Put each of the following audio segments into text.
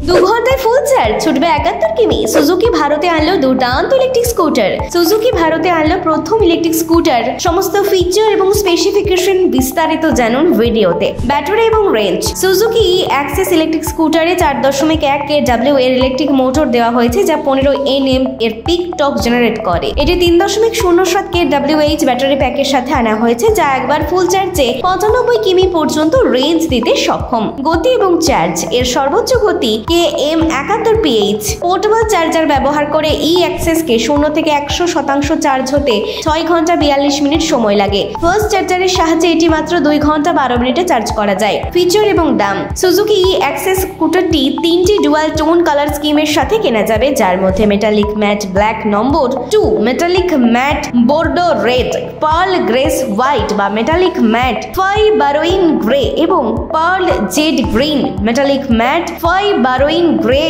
2 ঘন্টায় full charge, ছুটবে 71 কিমি। সুজুকি ভারতে আনলো দুর্দান্ত ইলেকট্রিক স্কুটার। সুজুকি ভারতে আনলো প্রথম ইলেকট্রিক স্কুটার। সমস্ত ফিচার এবং স্পেসিফিকেশন বিস্তারিত জানুন ভিডিওতে। ব্যাটারি এবং রেঞ্জ। সুজুকি অ্যাক্সেস ইলেকট্রিক স্কুটারে 4.1 kW এর ইলেকট্রিক মোটর দেওয়া হয়েছে, যা 15 Nm এর পিক টর্ক জেনারেট করে। এটি 3.07 kWh ব্যাটারি প্যাকের সাথে আনা হয়েছে, যা একবার ফুল চার্জে 95 কিমি পর্যন্ত রেঞ্জ দিতে সক্ষম। গতি এবং চার্জ। এর সর্বোচ্চ গতি km71ph। পোর্টেবল চার্জার ব্যবহার করে অ্যাক্সেস কে 0 থেকে 100% চার্জ হতে 6 ঘন্টা 42 মিনিট সময় লাগে। ফার্স্ট চার্জারের সাহায্যে এটি মাত্র 2 ঘন্টা 12 মিনিটে চার্জ করা যায়। ফিচার এবং দাম। সুজুকি অ্যাক্সেস স্কুটারটি 3টি ডুয়াল টোন কালার স্কিমের সাথে কেনা যাবে, যার মধ্যে metallic matte black number 2, metallic matte Bordeaux red, pearl grace white বা মেটালিক ম্যাট ফাইবারোইন গ্রে এবং pearl jade green. Metallic matte fibroin grey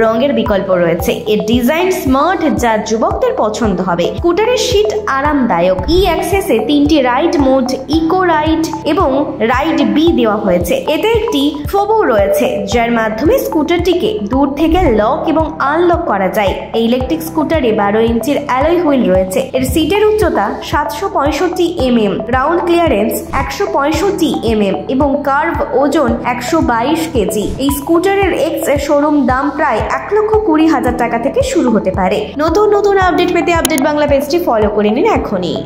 রঙের বিকল্প রয়েছে। এর ডিজাইন স্মার্ট, যা যুবকদের পছন্দ হবে। স্কুটারের সিট আরামদায়ক। অ্যাক্সেসে 3টি রাইড মোড, ইকো রাইড এবং রাইড বি দেওয়া হয়েছে। এতে একটি ফোবো রয়েছে, যার মাধ্যমে স্কুটারটিকে দূর থেকে লক এবং আনলক করা যায়। এই ইলেকট্রিক স্কুটারে 12 ইঞ্চির অ্যালয় হুইল রয়েছে। এর সিটের উচ্চতা 765 mm, গ্রাউন্ড ক্লিয়ারেন্স 165 mm এবং কার্ভ ওজন 122 কেজি। এই স্কুটারের এক্স শোরুম দাম প্রায় 1,20,000 টাকা থেকে শুরু হতে পারে। নতুন আপডেট পেতে আপডেট বাংলা পেজটি ফলো করে নিন এখনই।